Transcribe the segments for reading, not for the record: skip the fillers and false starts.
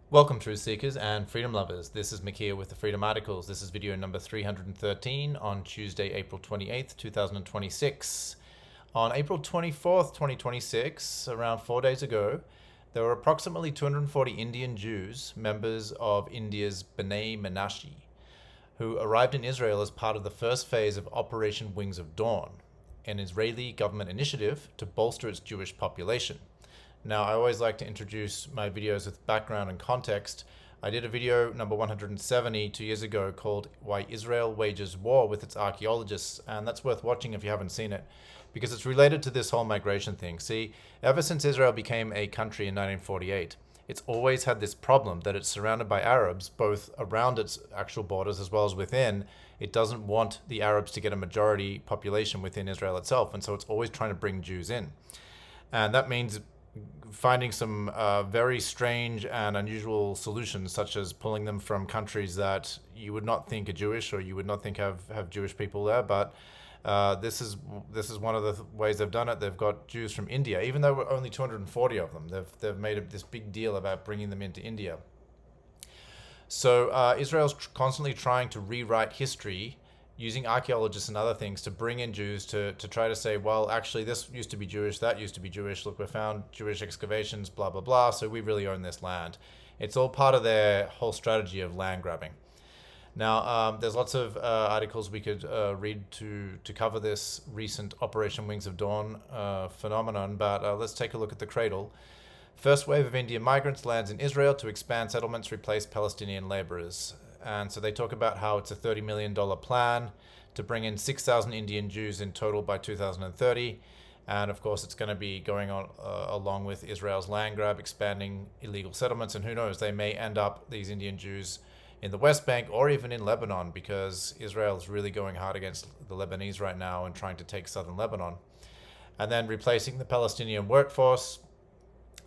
Welcome, truth seekers and freedom lovers. This is Makia with the Freedom Articles. This is video number 313 on Tuesday, April 28th, 2026. On April 24th, 2026, around 4 days ago, there were approximately 240 Indian Jews, members of India's Bnei Menashe, who arrived in Israel as part of the first phase of Operation Wings of Dawn, an Israeli government initiative to bolster its Jewish population. Now, I always like to introduce my videos with background and context. I did a video number 170 2 years ago called Why Israel Wages War with its Archaeologists, and that's worth watching if you haven't seen it, because it's related to this whole migration thing. See, ever since Israel became a country in 1948, it's always had this problem that it's surrounded by Arabs, both around its actual borders as well as within. It doesn't want the Arabs to get a majority population within Israel itself, and so it's always trying to bring Jews in. And that means finding some very strange and unusual solutions, such as pulling them from countries that you would not think are Jewish or you would not think have Jewish people there. But this is one of the ways they've done it. They've got Jews from India, even though we're only 240 of them. They've made this big deal about bringing them into India. So Israel's constantly trying to rewrite history using archaeologists and other things to bring in Jews to try to say, well, actually, this used to be Jewish, that used to be Jewish. Look, we found Jewish excavations, blah, blah, blah. So we really own this land. It's all part of their whole strategy of land grabbing. Now, there's lots of articles we could read to cover this recent Operation Wings of Dawn phenomenon, but let's take a look at the cradle. First wave of Indian migrants lands in Israel to expand settlements, replace Palestinian laborers. And so they talk about how it's a $30 million plan to bring in 6,000 Indian Jews in total by 2030. And of course, it's going to be going on along with Israel's land grab, expanding illegal settlements. And who knows, they may end up, these Indian Jews, in the West Bank or even in Lebanon, because Israel is really going hard against the Lebanese right now and trying to take southern Lebanon. And then replacing the Palestinian workforce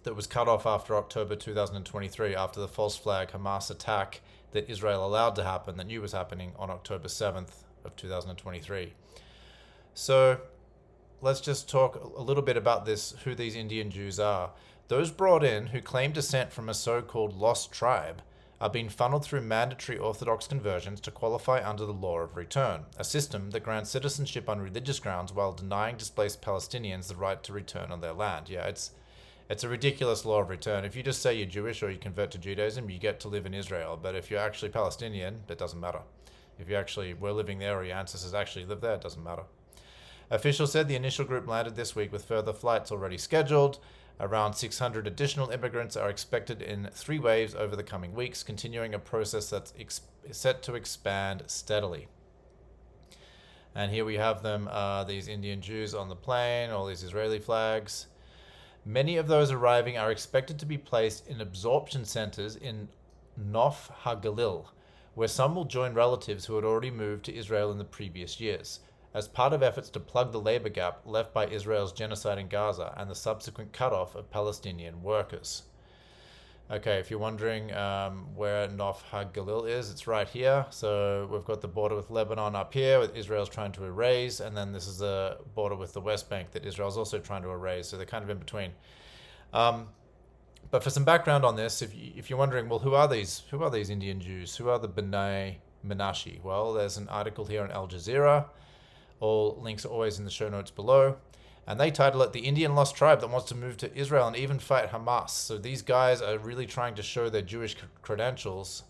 that was cut off after October 2023, after the false flag Hamas attack that Israel allowed to happen, that knew was happening on October 7th of 2023. So let's just talk a little bit about this, who these Indian Jews are. Those brought in who claim descent from a so-called lost tribe are being funneled through mandatory Orthodox conversions to qualify under the law of return, a system that grants citizenship on religious grounds while denying displaced Palestinians the right to return on their land. Yeah, it's a ridiculous law of return. If you just say you're Jewish or you convert to Judaism, you get to live in Israel. But if you're actually Palestinian, that doesn't matter. If you actually were living there or your ancestors actually lived there, it doesn't matter. Officials said the initial group landed this week with further flights already scheduled. Around 600 additional immigrants are expected in 3 waves over the coming weeks, continuing a process that's set to expand steadily. And here we have them, these Indian Jews on the plane, all these Israeli flags. Many of those arriving are expected to be placed in absorption centers in Nof HaGalil, where some will join relatives who had already moved to Israel in the previous years, as part of efforts to plug the labor gap left by Israel's genocide in Gaza and the subsequent cutoff of Palestinian workers. Okay, if you're wondering where Nof HaGalil is, it's right here. So we've got the border with Lebanon up here, with Israel's trying to erase, and then this is the border with the West Bank that Israel's also trying to erase. So they're kind of in between. But for some background on this, if you're wondering, well, who are these Indian Jews? Who are the Bnei Menashe? Well, there's an article here on Al Jazeera. All links are always in the show notes below. And they title it The Indian Lost Tribe That Wants to Move to Israel and Even Fight Hamas. So these guys are really trying to show their Jewish credentials.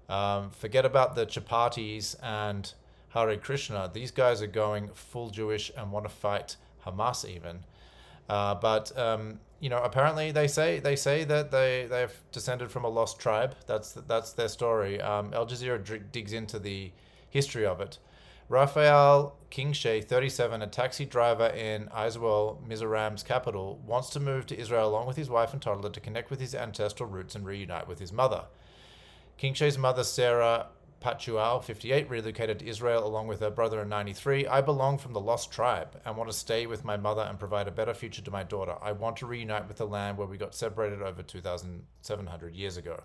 Forget about the chapatis and Hare Krishna. These guys are going full Jewish and want to fight Hamas even. But apparently they say that they've descended from a lost tribe. That's their story. Al Jazeera digs into the history of it. Raphael Kingshay, 37, a taxi driver in Aizawl, Mizoram's capital, wants to move to Israel along with his wife and toddler to connect with his ancestral roots and reunite with his mother. Kingshay's mother, Sarah Pachual, 58, relocated to Israel along with her brother in 93. I belong from the lost tribe and want to stay with my mother and provide a better future to my daughter. I want to reunite with the land where we got separated over 2,700 years ago.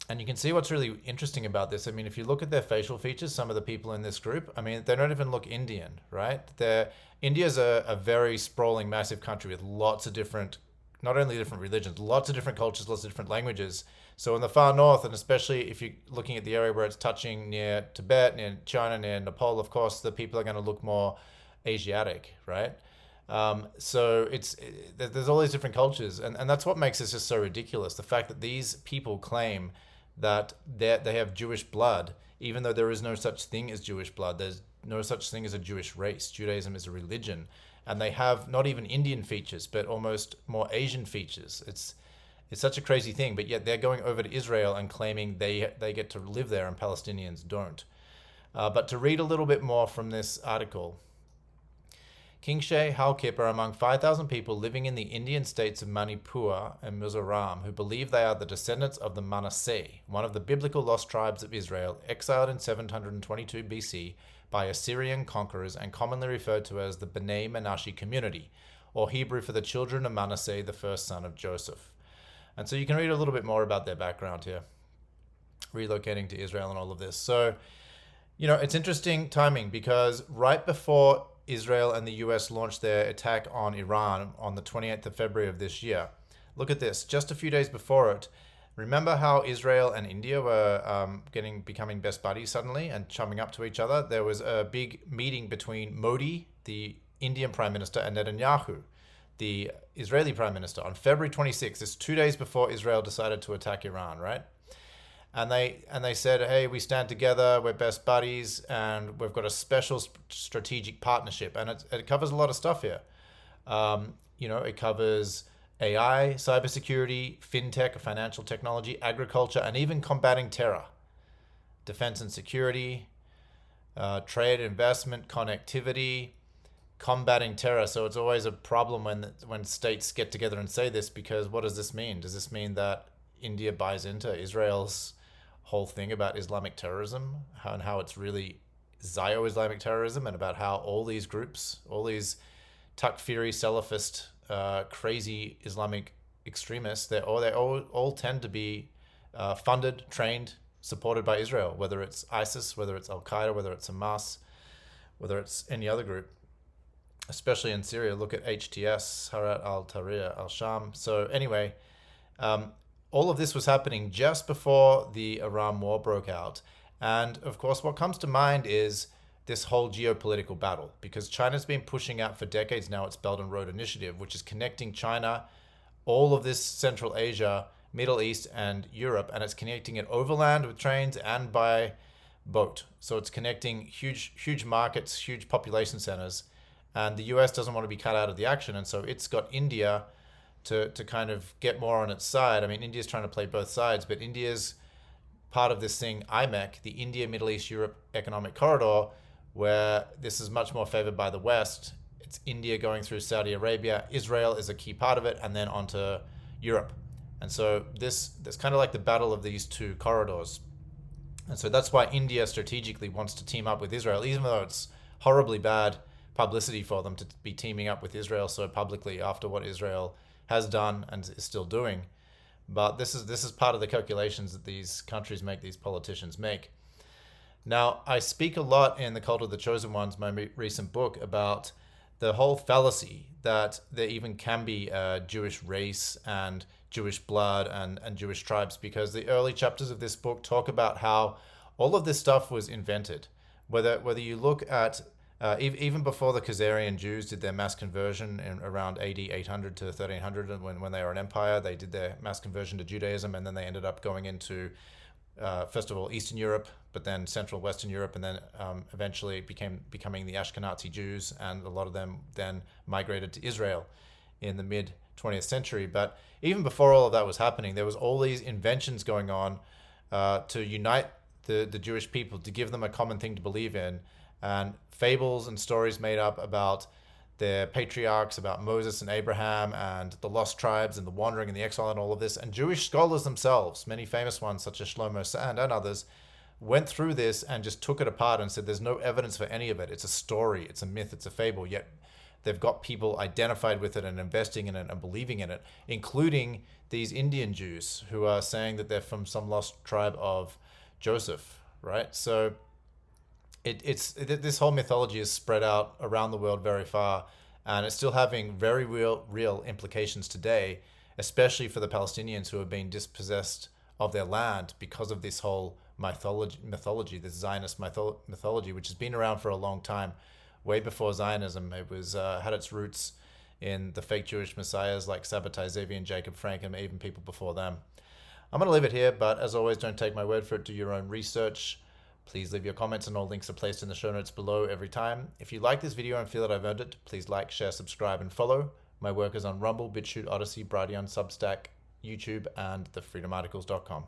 And you can see what's really interesting about this. I mean, if you look at their facial features, some of the people in this group, I mean, they don't even look Indian, right? India's a very sprawling, massive country with lots of different not only different religions, lots of different cultures, lots of different languages. So in the far north, and especially if you're looking at the area where it's touching near Tibet, near China, near Nepal, of course, the people are going to look more Asiatic, right? So there's all these different cultures, and that's what makes this just so ridiculous. The fact that these people claim that they have Jewish blood, even though there is no such thing as Jewish blood. There's no such thing as a Jewish race. Judaism is a religion, and they have not even Indian features, but almost more Asian features. It's such a crazy thing, but yet they're going over to Israel and claiming they get to live there and Palestinians don't. But to read a little bit more from this article, Kingshay Halkip are among 5,000 people living in the Indian states of Manipur and Mizoram who believe they are the descendants of the Menashe, one of the biblical lost tribes of Israel, exiled in 722 BC by Assyrian conquerors and commonly referred to as the Bnei Menashe community, or Hebrew for the children of Manasseh, the first son of Joseph. And so you can read a little bit more about their background here, relocating to Israel and all of this. So, it's interesting timing because right before Israel and the US launched their attack on Iran on the 28th of February of this year. Look at this, just a few days before it. Remember how Israel and India were becoming best buddies suddenly and chumming up to each other? There was a big meeting between Modi, the Indian Prime Minister, and Netanyahu, the Israeli Prime Minister, on February 26th. It's 2 days before Israel decided to attack Iran, right? And they said, hey, we stand together, we're best buddies, and we've got a special strategic partnership. And it covers a lot of stuff here. It covers AI, cybersecurity, fintech, financial technology, agriculture, and even combating terror, defense and security, trade, investment, connectivity, combating terror. So it's always a problem when states get together and say this, because what does this mean? Does this mean that India buys into Israel's whole thing about Islamic terrorism and how it's really Zio-Islamic terrorism, and about how all these groups, all these Takfiri, Salafist, crazy Islamic extremists, they all tend to be funded, trained, supported by Israel, whether it's ISIS, whether it's Al-Qaeda, whether it's Hamas, whether it's any other group, especially in Syria. Look at HTS, Harat al-Tahrir al-Sham. So anyway, all of this was happening just before the Iran war broke out. And of course, what comes to mind is this whole geopolitical battle, because China's been pushing out for decades now its Belt and Road Initiative, which is connecting China, all of this Central Asia, Middle East, and Europe, and it's connecting it overland with trains and by boat. So it's connecting huge markets, huge population centers, and the US doesn't want to be cut out of the action, and so it's got India to kind of get more on its side. I mean, India's trying to play both sides, but India's part of this thing, IMEC, the India, Middle East, Europe Economic Corridor, where this is much more favored by the West. It's India going through Saudi Arabia. Israel is a key part of it, and then onto Europe. And so this kind of like the battle of these two corridors. And so that's why India strategically wants to team up with Israel, even though it's horribly bad publicity for them to be teaming up with Israel so publicly after what Israel has done and is still doing. But this is part of the calculations that these countries make, these politicians make. Now, I speak a lot in The Cult of the Chosen Ones, my recent book, about the whole fallacy that there even can be a Jewish race and Jewish blood and Jewish tribes, because the early chapters of this book talk about how all of this stuff was invented. Whether you look at even before the Khazarian Jews did their mass conversion in around AD 800 to 1300, and when they were an empire, they did their mass conversion to Judaism, and then they ended up going into first of all Eastern Europe, but then Central Western Europe, and then eventually becoming the Ashkenazi Jews, and a lot of them then migrated to Israel in the mid 20th century. But even before all of that was happening, there was all these inventions going on to unite the Jewish people, to give them a common thing to believe in, and fables and stories made up about their patriarchs, about Moses and Abraham and the lost tribes and the wandering and the exile and all of this. And Jewish scholars themselves, many famous ones such as Shlomo Sand and others, went through this and just took it apart and said there's no evidence for any of it. It's a story, it's a myth, it's a fable, yet they've got people identified with it and investing in it and believing in it, including these Indian Jews who are saying that they're from some lost tribe of Joseph, right? So this whole mythology is spread out around the world very far, and it's still having very real implications today. especially for the Palestinians who have been dispossessed of their land because of this whole mythology, this Zionist mythology, which has been around for a long time, way before Zionism. It was had its roots in the fake Jewish messiahs like Sabbatai Zevi and Jacob Frank, and even people before them. I'm going to leave it here, but as always, don't take my word for it. Do your own research. Please leave your comments, and all links are placed in the show notes below every time. If you like this video and feel that I've earned it, please like, share, subscribe, and follow. My work is on Rumble, BitChute, Odysee, Brighteon, Substack, YouTube, and thefreedomarticles.com.